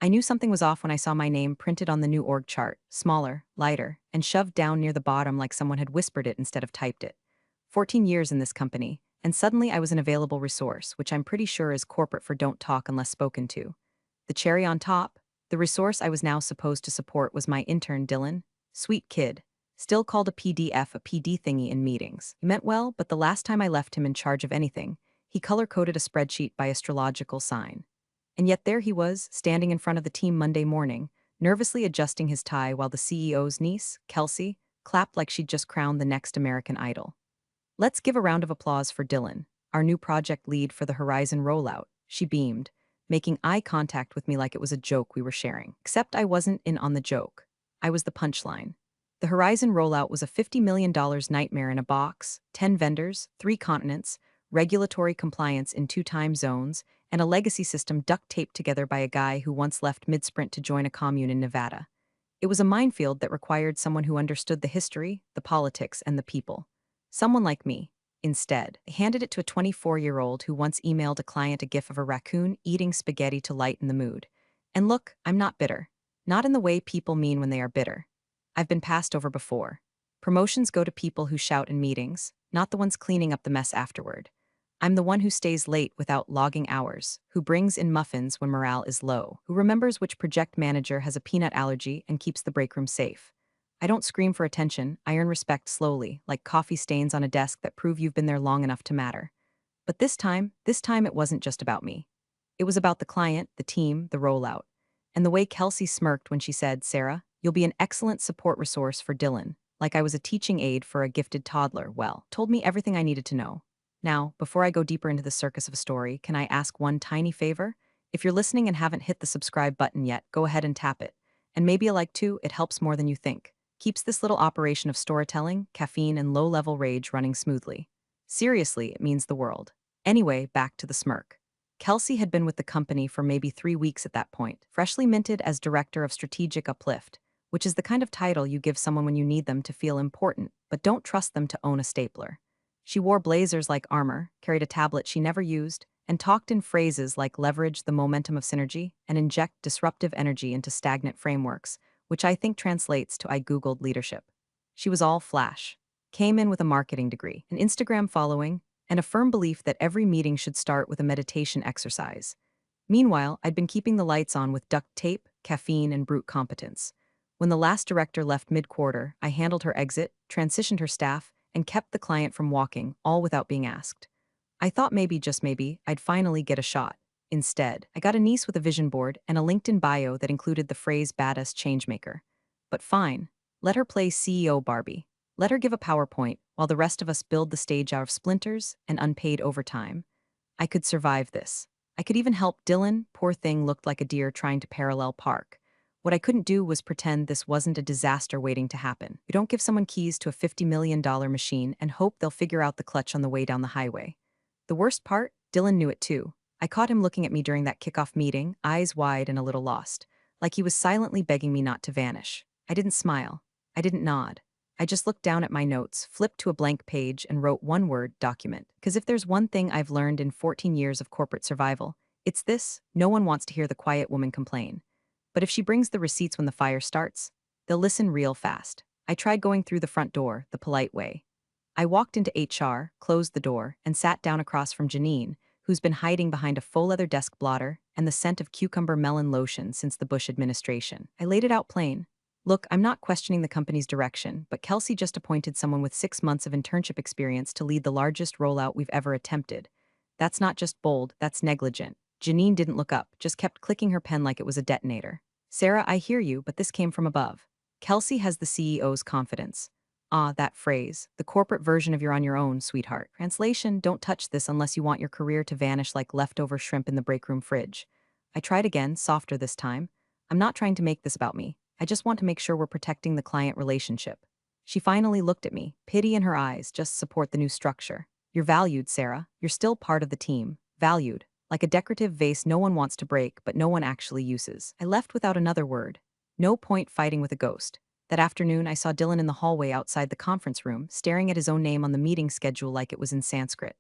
I knew something was off when I saw my name printed on the new org chart, smaller, lighter, and shoved down near the bottom like someone had whispered it instead of typed it. 14 years in this company, and suddenly I was an available resource, which I'm pretty sure is corporate for don't talk unless spoken to. The cherry on top, the resource I was now supposed to support was my intern Dylan. Sweet kid. Still called a PDF a PD thingy in meetings. He meant well, but the last time I left him in charge of anything, he color-coded a spreadsheet by astrological sign. And yet there he was, standing in front of the team Monday morning, nervously adjusting his tie while the CEO's niece, Kelsey, clapped like she'd just crowned the next American Idol. Let's give a round of applause for Dylan, our new project lead for the Horizon rollout. She beamed, making eye contact with me like it was a joke we were sharing. Except I wasn't in on the joke. I was the punchline. The Horizon rollout was a $50 million nightmare in a box, 10 vendors, 3 continents, regulatory compliance in 2 time zones, and a legacy system duct taped together by a guy who once left mid-sprint to join a commune in Nevada. It was a minefield that required someone who understood the history, the politics, and the people. Someone like me. Instead, I handed it to a 24-year-old who once emailed a client a gif of a raccoon eating spaghetti to lighten the mood. And look, I'm not bitter. Not in the way people mean when they are bitter. I've been passed over before. Promotions go to people who shout in meetings, not the ones cleaning up the mess afterward. I'm the one who stays late without logging hours, who brings in muffins when morale is low, who remembers which project manager has a peanut allergy and keeps the break room safe. I don't scream for attention, I earn respect slowly, like coffee stains on a desk that prove you've been there long enough to matter. But this time it wasn't just about me. It was about the client, the team, the rollout. And the way Kelsey smirked when she said, "Sarah, you'll be an excellent support resource for Dylan," like I was a teaching aid for a gifted toddler, well, told me everything I needed to know. Now, before I go deeper into the circus of a story, can I ask one tiny favor? If you're listening and haven't hit the subscribe button yet, go ahead and tap it. And maybe a like too, it helps more than you think. Keeps this little operation of storytelling, caffeine, and low-level rage running smoothly. Seriously, it means the world. Anyway, back to the smirk. Kelsey had been with the company for maybe 3 weeks at that point, freshly minted as Director of Strategic Uplift, which is the kind of title you give someone when you need them to feel important, but don't trust them to own a stapler. She wore blazers like armor, carried a tablet she never used, and talked in phrases like leverage the momentum of synergy and inject disruptive energy into stagnant frameworks, which I think translates to I Googled leadership. She was all flash. Came in with a marketing degree, an Instagram following, and a firm belief that every meeting should start with a meditation exercise. Meanwhile, I'd been keeping the lights on with duct tape, caffeine, and brute competence. When the last director left mid-quarter, I handled her exit, transitioned her staff, and kept the client from walking, all without being asked. I thought maybe, just maybe, I'd finally get a shot. Instead, I got a niece with a vision board and a LinkedIn bio that included the phrase badass changemaker. But fine, let her play CEO Barbie. Let her give a PowerPoint while the rest of us build the stage out of splinters and unpaid overtime. I could survive this. I could even help Dylan, poor thing looked like a deer trying to parallel park. What I couldn't do was pretend this wasn't a disaster waiting to happen. You don't give someone keys to a $50 million machine and hope they'll figure out the clutch on the way down the highway. The worst part? Dylan knew it too. I caught him looking at me during that kickoff meeting, eyes wide and a little lost, like he was silently begging me not to vanish. I didn't smile. I didn't nod. I just looked down at my notes, flipped to a blank page, and wrote one word, document. Because if there's one thing I've learned in 14 years of corporate survival, it's this: no one wants to hear the quiet woman complain. But if she brings the receipts when the fire starts, they'll listen real fast. I tried going through the front door, the polite way. I walked into HR, closed the door, and sat down across from Janine, who's been hiding behind a faux leather desk blotter and the scent of cucumber melon lotion since the Bush administration. I laid it out plain. Look, I'm not questioning the company's direction, but Kelsey just appointed someone with 6 months of internship experience to lead the largest rollout we've ever attempted. That's not just bold, that's negligent. Janine didn't look up, just kept clicking her pen like it was a detonator. Sarah, I hear you, but this came from above. Kelsey has the CEO's confidence. Ah, that phrase, the corporate version of you're on your own, sweetheart. Translation, don't touch this unless you want your career to vanish like leftover shrimp in the break room fridge. I tried again, softer this time. I'm not trying to make this about me. I just want to make sure we're protecting the client relationship. She finally looked at me, pity in her eyes, just support the new structure. You're valued, Sarah. You're still part of the team. Valued. Like a decorative vase no one wants to break, but no one actually uses. I left without another word. No point fighting with a ghost. That afternoon, I saw Dylan in the hallway outside the conference room, staring at his own name on the meeting schedule like it was in Sanskrit.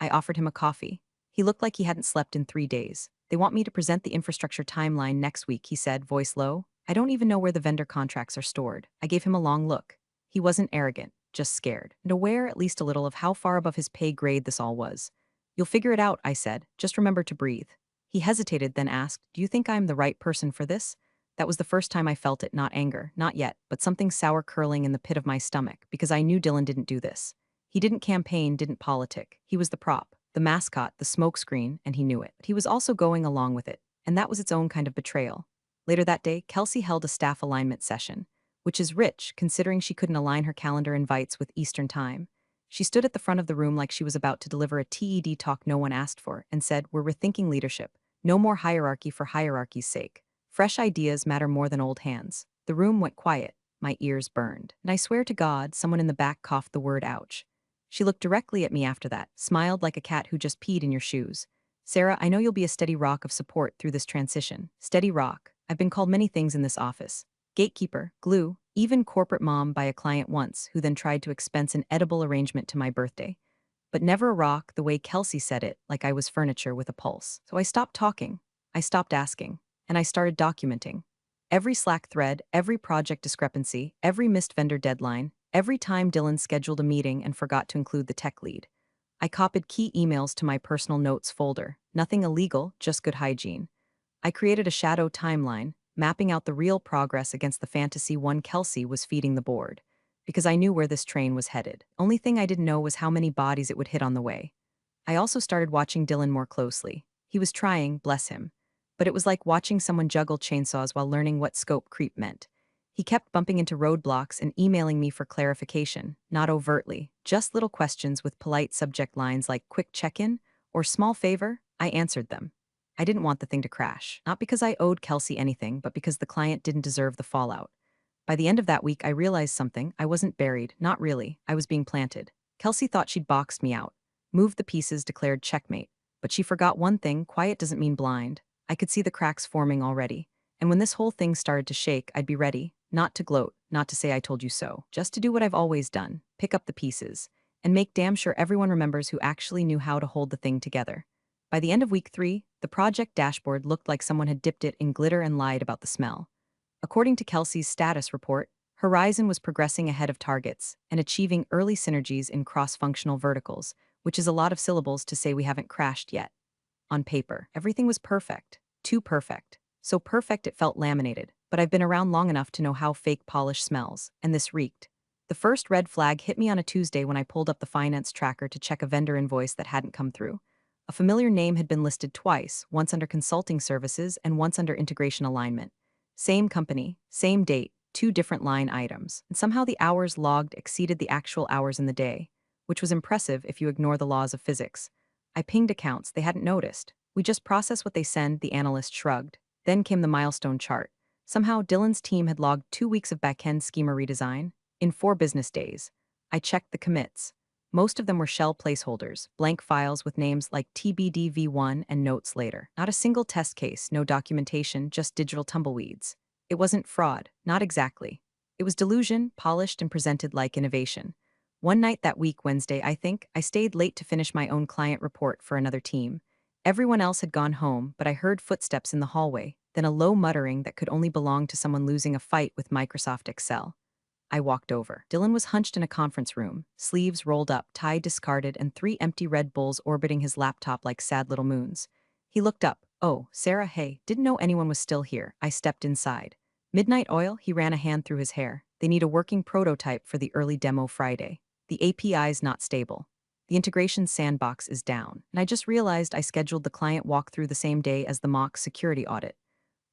I offered him a coffee. He looked like he hadn't slept in 3 days. They want me to present the infrastructure timeline next week, he said, voice low. I don't even know where the vendor contracts are stored. I gave him a long look. He wasn't arrogant, just scared, and aware at least a little of how far above his pay grade this all was. You'll figure it out, I said. Just remember to breathe. He hesitated, then asked, do you think I'm the right person for this? That was the first time I felt it, not anger, not yet, but something sour curling in the pit of my stomach, because I knew Dylan didn't do this. He didn't campaign, didn't politic. He was the prop, the mascot, the smokescreen, and he knew it. But he was also going along with it, and that was its own kind of betrayal. Later that day, Kelsey held a staff alignment session, which is rich, considering she couldn't align her calendar invites with Eastern Time. She stood at the front of the room like she was about to deliver a TED talk no one asked for, and said, we're rethinking leadership. No more hierarchy for hierarchy's sake. Fresh ideas matter more than old hands. The room went quiet. My ears burned. And I swear to God, someone in the back coughed the word ouch. She looked directly at me after that, smiled like a cat who just peed in your shoes. Sarah, I know you'll be a steady rock of support through this transition. Steady rock. I've been called many things in this office. Gatekeeper, glue, even corporate mom by a client once who then tried to expense an edible arrangement to my birthday. But never a rock the way Kelsey said it, like I was furniture with a pulse. So I stopped talking. I stopped asking. And I started documenting. Every Slack thread, every project discrepancy, every missed vendor deadline, every time Dylan scheduled a meeting and forgot to include the tech lead. I copied key emails to my personal notes folder. Nothing illegal, just good hygiene. I created a shadow timeline, mapping out the real progress against the fantasy one Kelsey was feeding the board. Because I knew where this train was headed. Only thing I didn't know was how many bodies it would hit on the way. I also started watching Dylan more closely. He was trying, bless him. But it was like watching someone juggle chainsaws while learning what scope creep meant. He kept bumping into roadblocks and emailing me for clarification, not overtly, just little questions with polite subject lines like quick check-in or small favor. I answered them. I didn't want the thing to crash, not because I owed Kelsey anything, but because the client didn't deserve the fallout. By the end of that week, I realized something. I wasn't buried, not really. I was being planted. Kelsey thought she'd boxed me out, moved the pieces, declared checkmate. But she forgot one thing: quiet doesn't mean blind. I could see the cracks forming already. And when this whole thing started to shake, I'd be ready, not to gloat, not to say I told you so, just to do what I've always done, pick up the pieces, and make damn sure everyone remembers who actually knew how to hold the thing together. By the end of week 3, the project dashboard looked like someone had dipped it in glitter and lied about the smell. According to Kelsey's status report, Horizon was progressing ahead of targets and achieving early synergies in cross-functional verticals, which is a lot of syllables to say we haven't crashed yet. On paper, everything was perfect. Too perfect. So perfect it felt laminated, but I've been around long enough to know how fake polish smells, and this reeked. The first red flag hit me on a Tuesday when I pulled up the finance tracker to check a vendor invoice that hadn't come through. A familiar name had been listed twice, once under consulting services and once under integration alignment. Same company, same date, 2 different line items, and somehow the hours logged exceeded the actual hours in the day, which was impressive if you ignore the laws of physics. I pinged accounts, they hadn't noticed. We just process what they send, the analyst shrugged. Then came the milestone chart. Somehow Dylan's team had logged 2 weeks of backend schema redesign in 4 business days. I checked the commits. Most of them were shell placeholders, blank files with names like TBDV1 and notes later. Not a single test case, no documentation, just digital tumbleweeds. It wasn't fraud, not exactly. It was delusion, polished and presented like innovation. One night that week, Wednesday, I think, I stayed late to finish my own client report for another team. Everyone else had gone home, but I heard footsteps in the hallway, then a low muttering that could only belong to someone losing a fight with Microsoft Excel. I walked over. Dylan was hunched in a conference room, sleeves rolled up, tie discarded, and 3 empty Red Bulls orbiting his laptop like sad little moons. He looked up. Oh, Sarah, hey, didn't know anyone was still here. I stepped inside. Midnight Oil, he ran a hand through his hair. They need a working prototype for the early demo Friday. The API's not stable. The integration sandbox is down, and I just realized I scheduled the client walkthrough the same day as the mock security audit.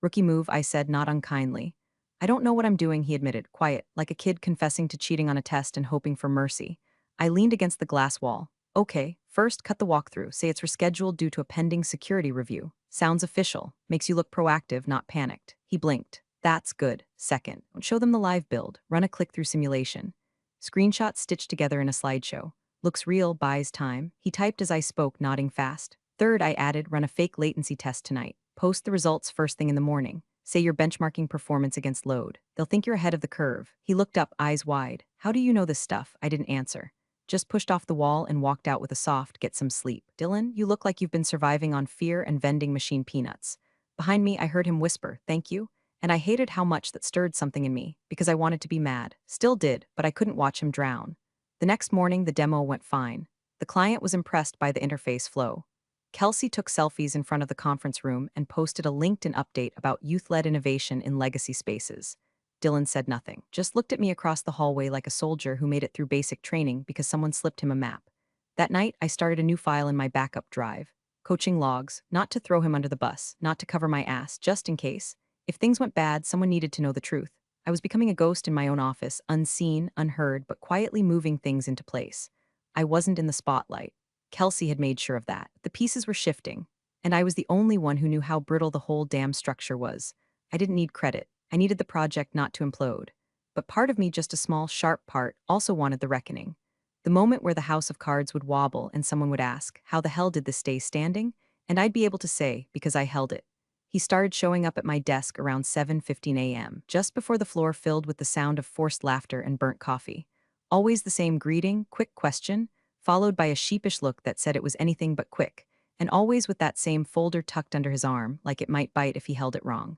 Rookie move, I said, not unkindly. I don't know what I'm doing, he admitted, quiet, like a kid confessing to cheating on a test and hoping for mercy. I leaned against the glass wall. Okay, first cut the walkthrough, say it's rescheduled due to a pending security review. Sounds official, makes you look proactive, not panicked. He blinked. That's good. Second, show them the live build, run a click-through simulation. Screenshots stitched together in a slideshow. Looks real, buys time. He typed as I spoke, nodding fast. Third, I added, run a fake latency test tonight. Post the results first thing in the morning. Say you're benchmarking performance against load. They'll think you're ahead of the curve. He looked up, eyes wide. How do you know this stuff? I didn't answer. just pushed off the wall and walked out with a soft, "Get some sleep." "Dylan, you look like you've been surviving on fear and vending machine peanuts." Behind me, I heard him whisper, "Thank you." And I hated how much that stirred something in me, because I wanted to be mad. Still did, but I couldn't watch him drown. The next morning, the demo went fine. The client was impressed by the interface flow. Kelsey took selfies in front of the conference room and posted a LinkedIn update about youth-led innovation in legacy spaces. Dylan said nothing, just looked at me across the hallway like a soldier who made it through basic training because someone slipped him a map. That night, I started a new file in my backup drive. Coaching logs, not to throw him under the bus, not to cover my ass, just in case. If things went bad, someone needed to know the truth. I was becoming a ghost in my own office, unseen, unheard, but quietly moving things into place. I wasn't in the spotlight. Kelsey had made sure of that. The pieces were shifting, and I was the only one who knew how brittle the whole damn structure was. I didn't need credit. I needed the project not to implode. But part of me, just a small, sharp part, also wanted the reckoning. The moment where the house of cards would wobble and someone would ask, "How the hell did this stay standing?" And I'd be able to say, "Because I held it." He started showing up at my desk around 7:15 a.m., just before the floor filled with the sound of forced laughter and burnt coffee. Always the same greeting, quick question, followed by a sheepish look that said it was anything but quick, and always with that same folder tucked under his arm, like it might bite if he held it wrong.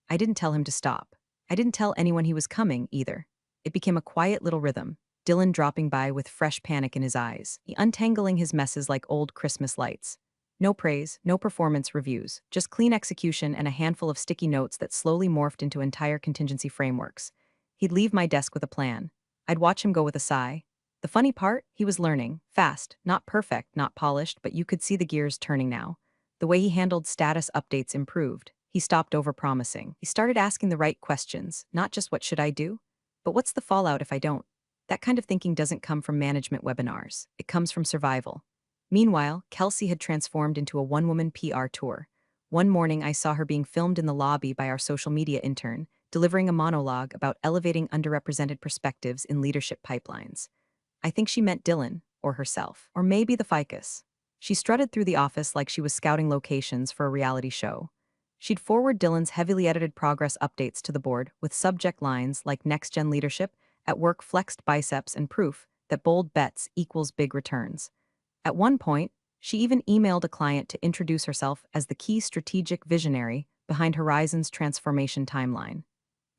I didn't tell him to stop. I didn't tell anyone he was coming, either. It became a quiet little rhythm, Dylan dropping by with fresh panic in his eyes, he untangling his messes like old Christmas lights. No praise, no performance reviews, just clean execution and a handful of sticky notes that slowly morphed into entire contingency frameworks. He'd leave my desk with a plan. I'd watch him go with a sigh. The funny part, he was learning, fast, not perfect, not polished, but you could see the gears turning now. The way he handled status updates improved. He stopped overpromising. He started asking the right questions, not just what should I do, but what's the fallout if I don't? That kind of thinking doesn't come from management webinars. It comes from survival. Meanwhile, Kelsey had transformed into a one-woman PR tour. One morning, I saw her being filmed in the lobby by our social media intern, delivering a monologue about elevating underrepresented perspectives in leadership pipelines. I think she meant Dylan, or herself, or maybe the ficus. She strutted through the office like she was scouting locations for a reality show. She'd forward Dylan's heavily edited progress updates to the board with subject lines like next-gen leadership, at work flexed biceps, and proof that bold bets equals big returns. At one point, she even emailed a client to introduce herself as the key strategic visionary behind Horizon's transformation timeline.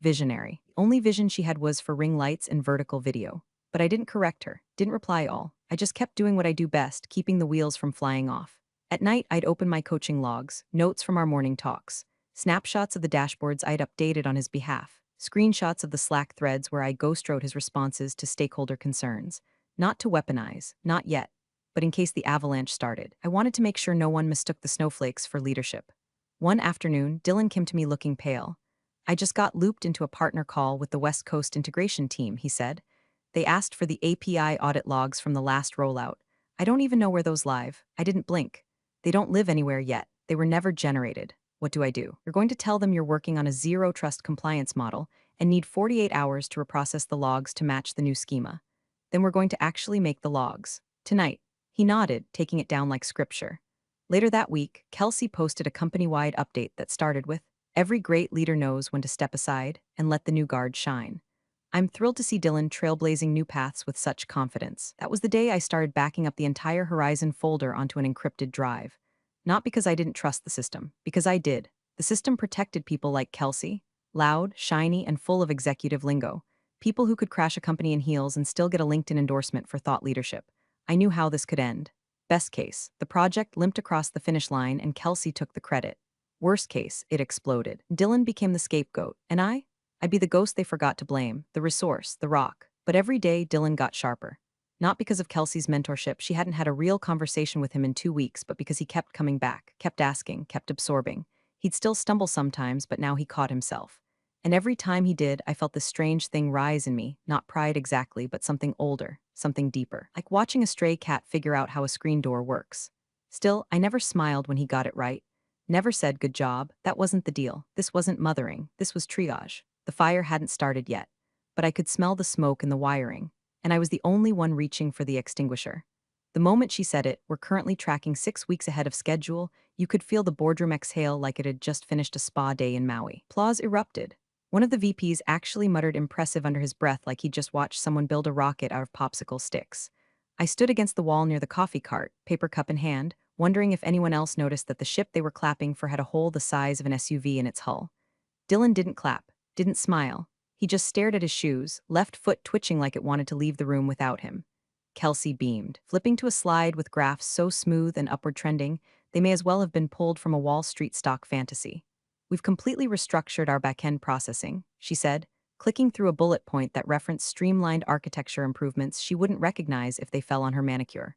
Visionary. The only vision she had was for ring lights and vertical video. But I didn't correct her, didn't reply all. I just kept doing what I do best, keeping the wheels from flying off. At night, I'd open my coaching logs, notes from our morning talks, snapshots of the dashboards I'd updated on his behalf, screenshots of the Slack threads where I ghostwrote his responses to stakeholder concerns. Not to weaponize, not yet, but in case the avalanche started. I wanted to make sure no one mistook the snowflakes for leadership. One afternoon, Dylan came to me looking pale. "I just got looped into a partner call with the West Coast integration team," he said. "They asked for the API audit logs from the last rollout. I don't even know where those live. I didn't blink. They don't live anywhere yet. They were never generated. What do I do?" "You're going to tell them you're working on a zero-trust compliance model and need 48 hours to reprocess the logs to match the new schema. Then we're going to actually make the logs. Tonight." He nodded, taking it down like scripture. Later that week, Kelsey posted a company-wide update that started with, "Every great leader knows when to step aside and let the new guard shine." I'm thrilled to see Dylan trailblazing new paths with such confidence. That was the day I started backing up the entire Horizon folder onto an encrypted drive. Not because I didn't trust the system, because I did. The system protected people like Kelsey, loud, shiny, and full of executive lingo. People who could crash a company in heels and still get a LinkedIn endorsement for thought leadership. I knew how this could end. Best case, the project limped across the finish line and Kelsey took the credit. Worst case, it exploded. Dylan became the scapegoat, and I'd be the ghost they forgot to blame, the resource, the rock. But every day, Dylan got sharper. Not because of Kelsey's mentorship, she hadn't had a real conversation with him in 2 weeks, but because he kept coming back, kept asking, kept absorbing. He'd still stumble sometimes, but now he caught himself. And every time he did, I felt this strange thing rise in me, not pride exactly, but something older, something deeper, like watching a stray cat figure out how a screen door works. Still, I never smiled when he got it right. Never said good job, that wasn't the deal. This wasn't mothering, this was triage. The fire hadn't started yet, but I could smell the smoke in the wiring, and I was the only one reaching for the extinguisher. The moment she said it, "We're currently tracking 6 weeks ahead of schedule," you could feel the boardroom exhale like it had just finished a spa day in Maui. Applause erupted. One of the VPs actually muttered impressive under his breath like he'd just watched someone build a rocket out of popsicle sticks. I stood against the wall near the coffee cart, paper cup in hand, wondering if anyone else noticed that the ship they were clapping for had a hole the size of an SUV in its hull. Dylan didn't clap, didn't smile. He just stared at his shoes, left foot twitching like it wanted to leave the room without him. Kelsey beamed, flipping to a slide with graphs so smooth and upward trending, they may as well have been pulled from a Wall Street stock fantasy. We've completely restructured our back-end processing, she said, clicking through a bullet point that referenced streamlined architecture improvements she wouldn't recognize if they fell on her manicure.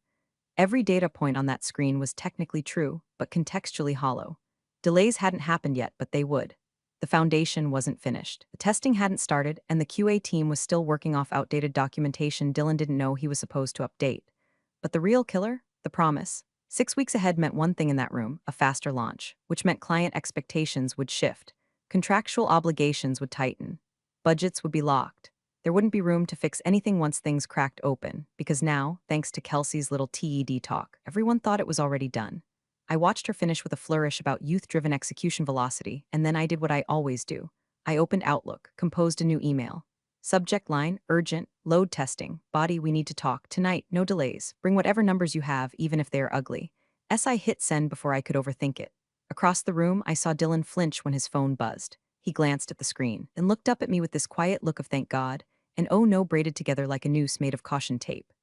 Every data point on that screen was technically true, but contextually hollow. Delays hadn't happened yet, but they would. The foundation wasn't finished. The testing hadn't started, and the QA team was still working off outdated documentation Dylan didn't know he was supposed to update. But the real killer? The promise. 6 weeks ahead meant one thing in that room, a faster launch, which meant client expectations would shift. Contractual obligations would tighten. Budgets would be locked. There wouldn't be room to fix anything once things cracked open, because now, thanks to Kelsey's little TED talk, everyone thought it was already done. I watched her finish with a flourish about youth-driven execution velocity, and then I did what I always do. I opened Outlook, composed a new email. Subject line, urgent, load testing, body we need to talk, tonight, no delays, bring whatever numbers you have, even if they are ugly. I hit send before I could overthink it. Across the room, I saw Dylan flinch when his phone buzzed. He glanced at the screen, then looked up at me with this quiet look of thank God, and oh no braided together like a noose made of caution tape.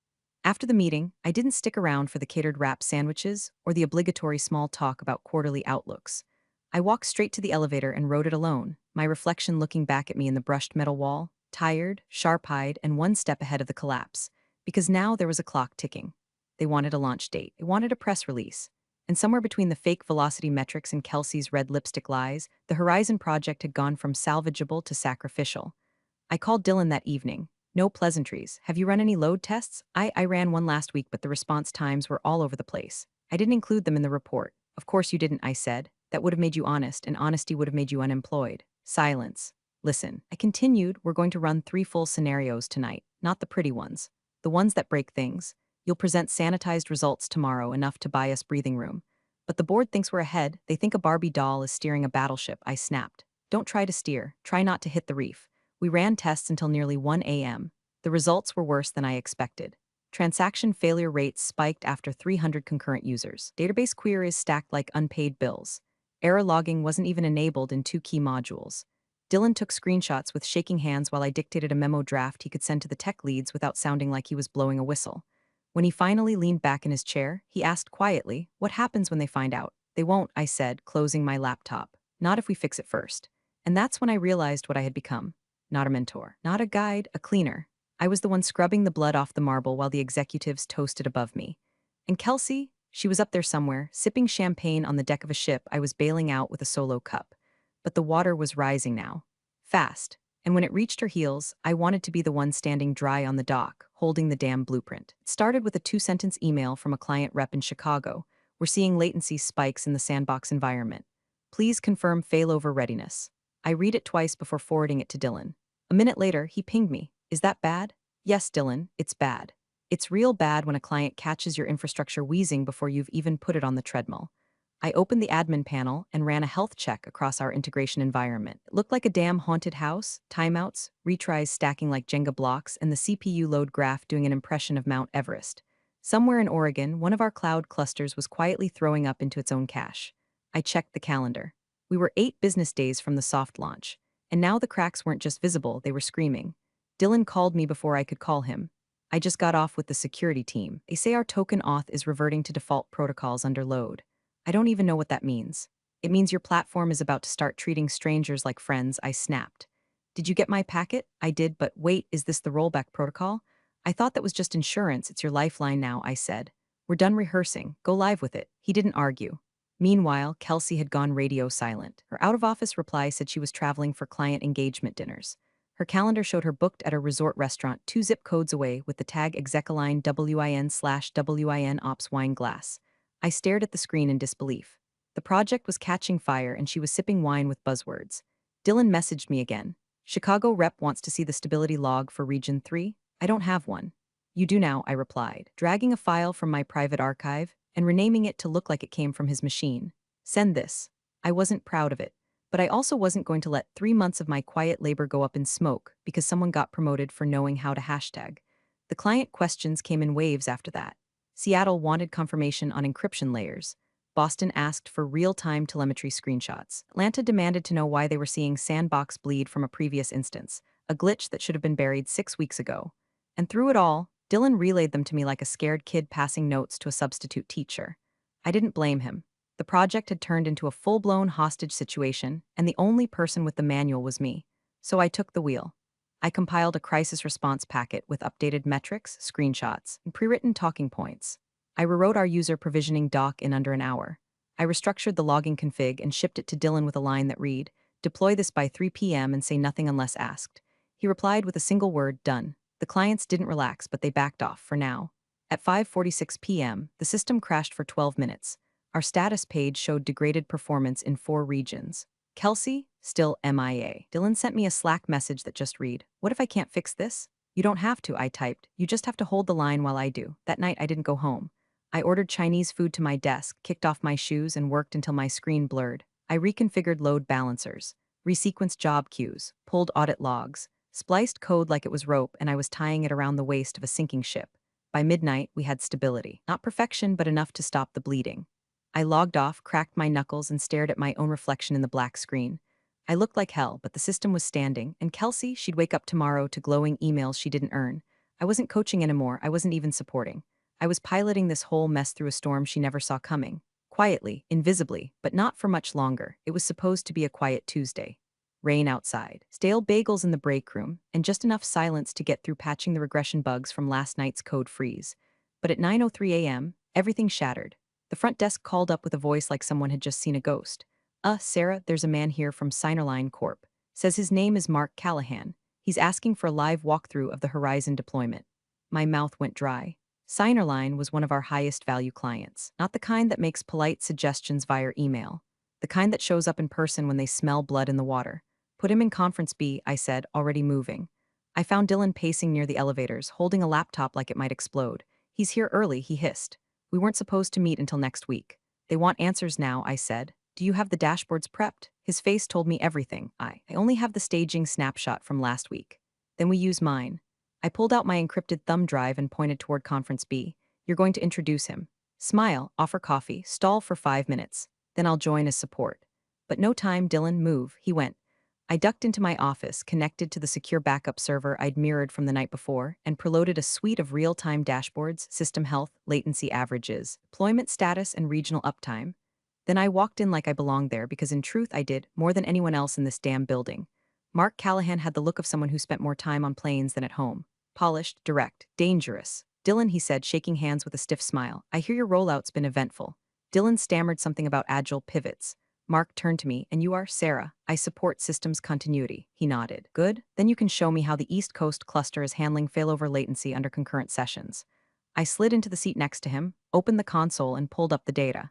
After the meeting, I didn't stick around for the catered wrap sandwiches or the obligatory small talk about quarterly outlooks. I walked straight to the elevator and rode it alone, my reflection looking back at me in the brushed metal wall, tired, sharp-eyed, and one step ahead of the collapse, because now there was a clock ticking. They wanted a launch date, they wanted a press release. And somewhere between the fake velocity metrics and Kelsey's red lipstick lies, the Horizon project had gone from salvageable to sacrificial. I called Dylan that evening. No pleasantries. Have you run any load tests? I ran one last week, but the response times were all over the place. I didn't include them in the report. Of course you didn't, I said. That would have made you honest, and honesty would have made you unemployed. Silence. Listen, I continued, we're going to run 3 full scenarios tonight, not the pretty ones. The ones that break things. You'll present sanitized results tomorrow, enough to buy us breathing room. But the board thinks we're ahead. They think a Barbie doll is steering a battleship, I snapped. Don't try to steer. Try not to hit the reef. We ran tests until nearly 1 a.m. The results were worse than I expected. Transaction failure rates spiked after 300 concurrent users. Database queries stacked like unpaid bills. Error logging wasn't even enabled in 2 key modules. Dylan took screenshots with shaking hands while I dictated a memo draft he could send to the tech leads without sounding like he was blowing a whistle. When he finally leaned back in his chair, he asked quietly, "What happens when they find out?" "They won't," I said, closing my laptop. "Not if we fix it first." And that's when I realized what I had become. Not a mentor, not a guide, a cleaner. I was the one scrubbing the blood off the marble while the executives toasted above me. And Kelsey, she was up there somewhere, sipping champagne on the deck of a ship I was bailing out with a solo cup. But the water was rising now. Fast. And when it reached her heels, I wanted to be the one standing dry on the dock, holding the damn blueprint. It started with a 2-sentence email from a client rep in Chicago. "We're seeing latency spikes in the sandbox environment. Please confirm failover readiness." I read it twice before forwarding it to Dylan. A minute later, he pinged me. "Is that bad?" "Yes, Dylan, it's bad. It's real bad when a client catches your infrastructure wheezing before you've even put it on the treadmill." I opened the admin panel and ran a health check across our integration environment. It looked like a damn haunted house, timeouts, retries stacking like Jenga blocks, and the CPU load graph doing an impression of Mount Everest. Somewhere in Oregon, one of our cloud clusters was quietly throwing up into its own cache. I checked the calendar. We were 8 business days from the soft launch, and now the cracks weren't just visible, they were screaming. Dylan called me before I could call him. "I just got off with the security team. They say our token auth is reverting to default protocols under load." "I don't even know what that means." "It means your platform is about to start treating strangers like friends," I snapped. "Did you get my packet?" "I did, but wait, is this the rollback protocol?" "I thought that was just insurance, it's your lifeline now," I said. "We're done rehearsing, go live with it." He didn't argue. Meanwhile, Kelsey had gone radio silent. Her out-of-office reply said she was traveling for client engagement dinners. Her calendar showed her booked at a resort restaurant 2 zip codes away with the tag execaline WIN/WIN ops wine glass. I stared at the screen in disbelief. The project was catching fire and she was sipping wine with buzzwords. Dylan messaged me again. "Chicago rep wants to see the stability log for Region 3. I don't have one." "You do now," I replied, dragging a file from my private archive and renaming it to look like it came from his machine. "Send this." I wasn't proud of it, but I also wasn't going to let 3 months of my quiet labor go up in smoke because someone got promoted for knowing how to hashtag. The client questions came in waves after that. Seattle wanted confirmation on encryption layers. Boston asked for real-time telemetry screenshots. Atlanta demanded to know why they were seeing sandbox bleed from a previous instance, a glitch that should have been buried 6 weeks ago. And through it all, Dylan relayed them to me like a scared kid passing notes to a substitute teacher. I didn't blame him. The project had turned into a full-blown hostage situation, and the only person with the manual was me. So I took the wheel. I compiled a crisis response packet with updated metrics, screenshots, and pre-written talking points. I rewrote our user provisioning doc in under an hour. I restructured the logging config and shipped it to Dylan with a line that read, "Deploy this by 3 p.m. and say nothing unless asked." He replied with a single word, "Done." The clients didn't relax, but they backed off, for now. At 5:46 p.m., the system crashed for 12 minutes. Our status page showed degraded performance in 4 regions. Kelsey, still MIA. Dylan sent me a Slack message that just read, "What if I can't fix this?" "You don't have to," I typed. "You just have to hold the line while I do." That night, I didn't go home. I ordered Chinese food to my desk, kicked off my shoes, and worked until my screen blurred. I reconfigured load balancers, resequenced job queues, pulled audit logs, spliced code like it was rope, and I was tying it around the waist of a sinking ship. By midnight, we had stability. Not perfection, but enough to stop the bleeding. I logged off, cracked my knuckles, and stared at my own reflection in the black screen. I looked like hell, but the system was standing, and Kelsey, she'd wake up tomorrow to glowing emails she didn't earn. I wasn't coaching anymore, I wasn't even supporting. I was piloting this whole mess through a storm she never saw coming. Quietly, invisibly, but not for much longer. It was supposed to be a quiet Tuesday. Rain outside, stale bagels in the break room, and just enough silence to get through patching the regression bugs from last night's code freeze. But at 9:03 a.m., everything shattered. The front desk called up with a voice like someone had just seen a ghost. Sarah, there's a man here from Signerline Corp. Says his name is Mark Callahan. He's asking for a live walkthrough of the Horizon deployment." My mouth went dry. Signerline was one of our highest value clients, not the kind that makes polite suggestions via email, the kind that shows up in person when they smell blood in the water. "Put him in conference B," I said, already moving. I found Dylan pacing near the elevators, holding a laptop like it might explode. "He's here early," he hissed. "We weren't supposed to meet until next week." "They want answers now," I said. "Do you have the dashboards prepped?" His face told me everything. I only have the staging snapshot from last week." "Then we use mine." I pulled out my encrypted thumb drive and pointed toward Conference B. "You're going to introduce him. Smile, offer coffee, stall for 5 minutes. Then I'll join as support." "But no time, Dylan, move," he went. I ducked into my office, connected to the secure backup server I'd mirrored from the night before, and preloaded a suite of real-time dashboards, system health, latency averages, deployment status, and regional uptime. Then I walked in like I belonged there because in truth I did, more than anyone else in this damn building. Mark Callahan had the look of someone who spent more time on planes than at home. Polished, direct, dangerous. "Dylan," he said, shaking hands with a stiff smile, "I hear your rollout's been eventful." Dylan stammered something about agile pivots. Mark turned to me. "And you are?" "Sarah. I support systems continuity." He nodded. "Good. Then you can show me how the East Coast cluster is handling failover latency under concurrent sessions." I slid into the seat next to him, opened the console, and pulled up the data.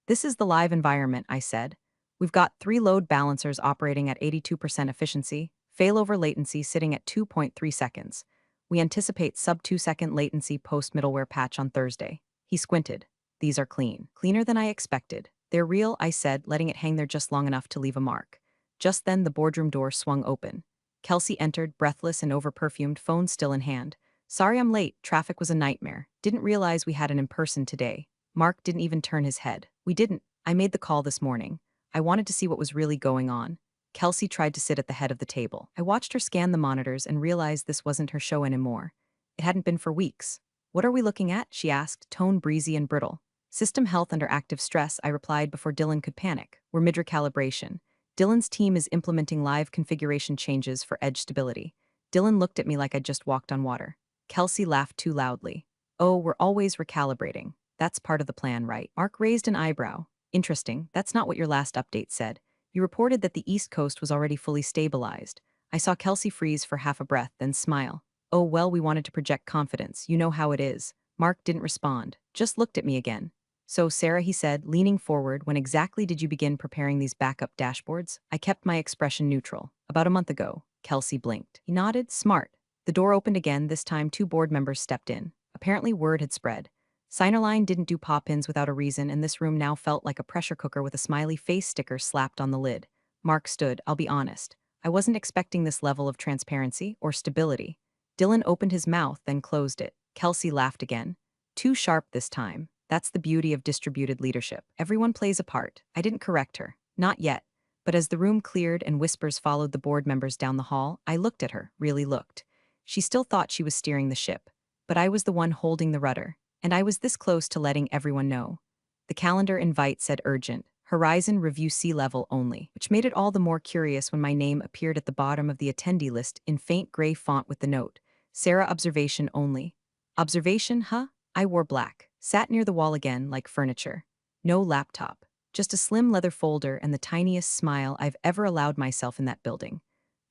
"This is the live environment," I said. "We've got 3 load balancers operating at 82% efficiency, failover latency sitting at 2.3 seconds. We anticipate sub-2-second latency post-middleware patch on Thursday." He squinted. "These are clean. Cleaner than I expected." "They're real," I said, letting it hang there just long enough to leave a mark. Just then the boardroom door swung open. Kelsey entered, breathless and over-perfumed, phone still in hand. "Sorry I'm late. Traffic was a nightmare. Didn't realize we had an in-person today." Mark didn't even turn his head. "We didn't. I made the call this morning. I wanted to see what was really going on." Kelsey tried to sit at the head of the table. I watched her scan the monitors and realized this wasn't her show anymore. It hadn't been for weeks. "What are we looking at?" she asked, tone breezy and brittle. "System health under active stress," I replied before Dylan could panic. "We're mid-recalibration. Dylan's team is implementing live configuration changes for edge stability." Dylan looked at me like I'd just walked on water. Kelsey laughed too loudly. "Oh, we're always recalibrating. That's part of the plan, right?" Mark raised an eyebrow. "Interesting, that's not what your last update said. You reported that the East Coast was already fully stabilized." I saw Kelsey freeze for half a breath, then smile. "Oh, well, we wanted to project confidence. You know how it is." Mark didn't respond, just looked at me again. "So, Sarah," he said, leaning forward, "when exactly did you begin preparing these backup dashboards?" I kept my expression neutral. "About a month ago." Kelsey blinked. He nodded. "Smart." The door opened again, this time 2 board members stepped in. Apparently word had spread. Signerline didn't do pop-ins without a reason, and this room now felt like a pressure cooker with a smiley face sticker slapped on the lid. Mark stood. "I'll be honest. I wasn't expecting this level of transparency or stability." Dylan opened his mouth, then closed it. Kelsey laughed again. Too sharp this time. That's the beauty of distributed leadership. Everyone plays a part. I didn't correct her. Not yet. But as the room cleared and whispers followed the board members down the hall, I looked at her, really looked. She still thought she was steering the ship. But I was the one holding the rudder. And I was this close to letting everyone know. The calendar invite said urgent, Horizon Review Sea Level only, which made it all the more curious when my name appeared at the bottom of the attendee list in faint gray font with the note, Sarah Observation only. Observation, huh? I wore black, sat near the wall again like furniture. No laptop, just a slim leather folder and the tiniest smile I've ever allowed myself in that building.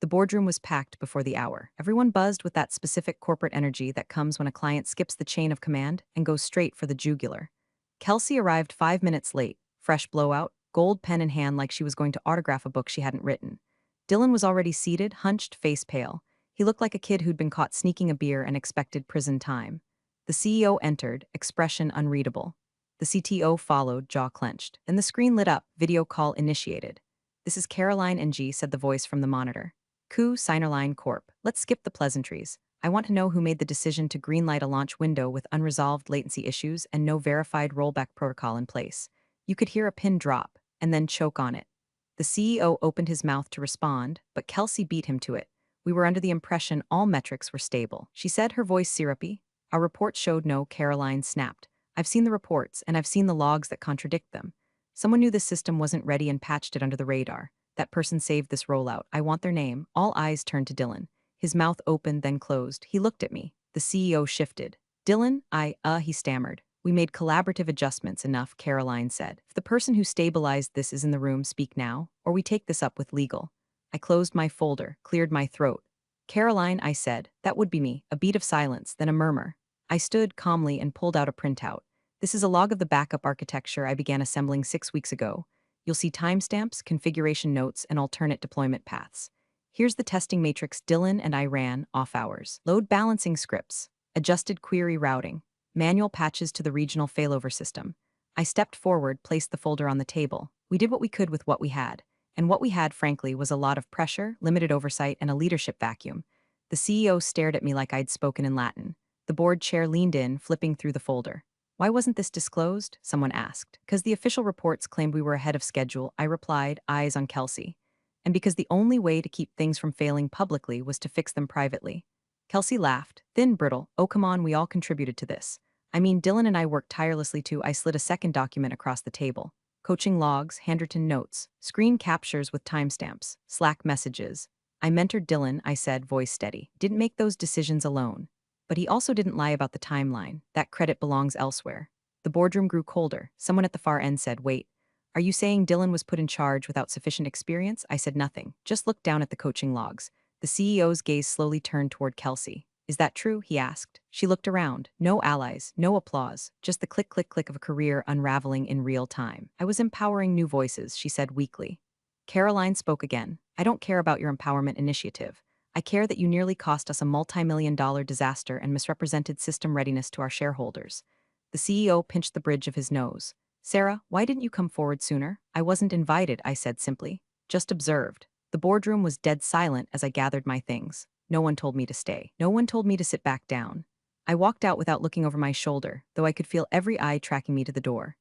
The boardroom was packed before the hour. Everyone buzzed with that specific corporate energy that comes when a client skips the chain of command and goes straight for the jugular. Kelsey arrived 5 minutes late, fresh blowout, gold pen in hand like she was going to autograph a book she hadn't written. Dylan was already seated, hunched, face pale. He looked like a kid who'd been caught sneaking a beer and expected prison time. The CEO entered, expression unreadable. The CTO followed, jaw clenched. Then the screen lit up, video call initiated. "This is Caroline NG," said the voice from the monitor. "Coup Signerline Corp. Let's skip the pleasantries. I want to know who made the decision to greenlight a launch window with unresolved latency issues and no verified rollback protocol in place." You could hear a pin drop, and then choke on it. The CEO opened his mouth to respond, but Kelsey beat him to it. "We were under the impression all metrics were stable," she said, her voice syrupy. "Our reports showed no," Caroline snapped. "I've seen the reports, and I've seen the logs that contradict them. Someone knew the system wasn't ready and patched it under the radar. That person saved this rollout. I want their name." All eyes turned to Dylan. His mouth opened, then closed. He looked at me. The CEO shifted. "Dylan, he stammered. "We made collaborative adjustments enough," Caroline said. "If the person who stabilized this is in the room, speak now, or we take this up with legal." I closed my folder, cleared my throat. "Caroline," I said. "That would be me." A beat of silence, then a murmur. I stood calmly and pulled out a printout. "This is a log of the backup architecture I began assembling 6 weeks ago. You'll see timestamps, configuration notes, and alternate deployment paths. Here's the testing matrix Dylan and I ran, off hours. Load balancing scripts, adjusted query routing, manual patches to the regional failover system." I stepped forward, placed the folder on the table. We did what we could with what we had. And what we had, frankly, was a lot of pressure, limited oversight, and a leadership vacuum. The CEO stared at me like I'd spoken in Latin. The board chair leaned in, flipping through the folder. "Why wasn't this disclosed?" someone asked. "Because the official reports claimed we were ahead of schedule," I replied, eyes on Kelsey. "And because the only way to keep things from failing publicly was to fix them privately." Kelsey laughed, thin, brittle. "Oh, come on, we all contributed to this. I mean, Dylan and I worked tirelessly too." I slid a second document across the table. Coaching logs, handwritten notes, screen captures with timestamps, Slack messages. "I mentored Dylan," I said, voice steady. "Didn't make those decisions alone. But he also didn't lie about the timeline. That credit belongs elsewhere." The boardroom grew colder. Someone at the far end said, "Wait, are you saying Dylan was put in charge without sufficient experience?" I said nothing, just looked down at the coaching logs. The CEO's gaze slowly turned toward Kelsey. "Is that true?" he asked. She looked around. No allies, no applause, just the click, click, click of a career unraveling in real time. "I was empowering new voices," she said weakly. Caroline spoke again. "I don't care about your empowerment initiative. I care that you nearly cost us a multi-million-dollar disaster and misrepresented system readiness to our shareholders." The CEO pinched the bridge of his nose. "Sarah, why didn't you come forward sooner?" "I wasn't invited," I said simply. "Just observed." The boardroom was dead silent as I gathered my things. No one told me to stay. No one told me to sit back down. I walked out without looking over my shoulder, though I could feel every eye tracking me to the door.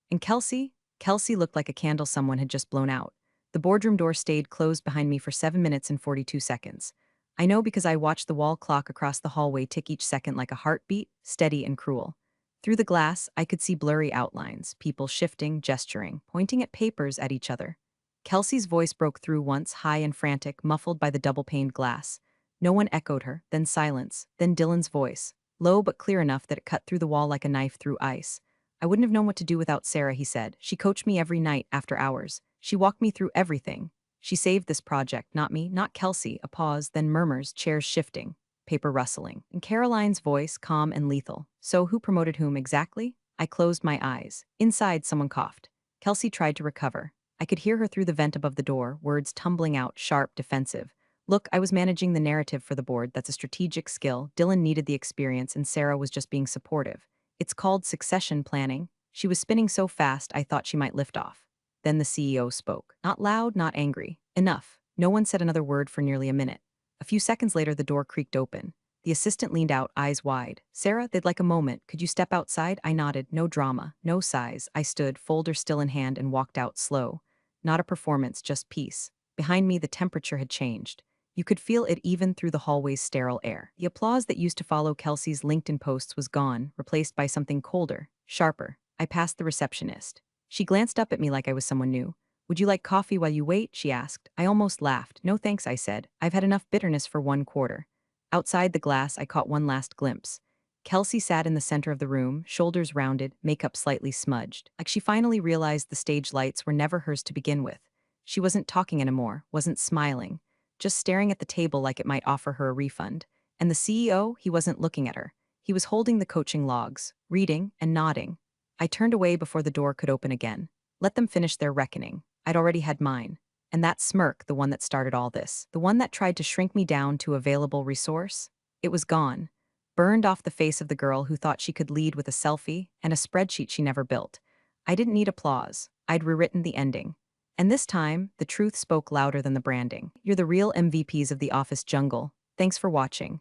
And Kelsey? Kelsey looked like a candle someone had just blown out. The boardroom door stayed closed behind me for 7 minutes and 42 seconds. I know because I watched the wall clock across the hallway tick each second like a heartbeat, steady and cruel. Through the glass, I could see blurry outlines, people shifting, gesturing, pointing at papers at each other. Kelsey's voice broke through once, high and frantic, muffled by the double-paned glass. No one echoed her, then silence, then Dylan's voice, low but clear enough that it cut through the wall like a knife through ice. "I wouldn't have known what to do without Sarah," he said. "She coached me every night after hours. She walked me through everything. She saved this project, not me, not Kelsey." A pause, then murmurs, chairs shifting, paper rustling. And Caroline's voice, calm and lethal. "So who promoted whom exactly?" I closed my eyes. Inside, someone coughed. Kelsey tried to recover. I could hear her through the vent above the door, words tumbling out, sharp, defensive. "Look, I was managing the narrative for the board. That's a strategic skill. Dylan needed the experience, and Sarah was just being supportive. It's called succession planning." She was spinning so fast I thought she might lift off. Then the CEO spoke. Not loud, not angry. "Enough." No one said another word for nearly a minute. A few seconds later, the door creaked open. The assistant leaned out, eyes wide. Sarah, they'd like a moment. Could you step outside? I nodded. No drama, no sighs. I stood, folder still in hand, and walked out slow. Not a performance, just peace. Behind me, the temperature had changed. You could feel it even through the hallway's sterile air. The applause that used to follow Kelsey's LinkedIn posts was gone, replaced by something colder, sharper. I passed the receptionist. She glanced up at me like I was someone new. Would you like coffee while you wait? She asked. I almost laughed. No thanks, I said. I've had enough bitterness for one quarter. Outside the glass, I caught one last glimpse. Kelsey sat in the center of the room, shoulders rounded, makeup slightly smudged, like she finally realized the stage lights were never hers to begin with. She wasn't talking anymore, wasn't smiling, just staring at the table like it might offer her a refund. And the CEO, he wasn't looking at her. He was holding the coaching logs, reading and nodding. I turned away before the door could open again. Let them finish their reckoning. I'd already had mine. And that smirk, the one that started all this, the one that tried to shrink me down to available resource, it was gone. Burned off the face of the girl who thought she could lead with a selfie and a spreadsheet she never built. I didn't need applause. I'd rewritten the ending. And this time, the truth spoke louder than the branding. You're the real MVPs of the office jungle. Thanks for watching.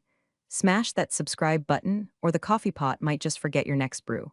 Smash that subscribe button, or the coffee pot might just forget your next brew.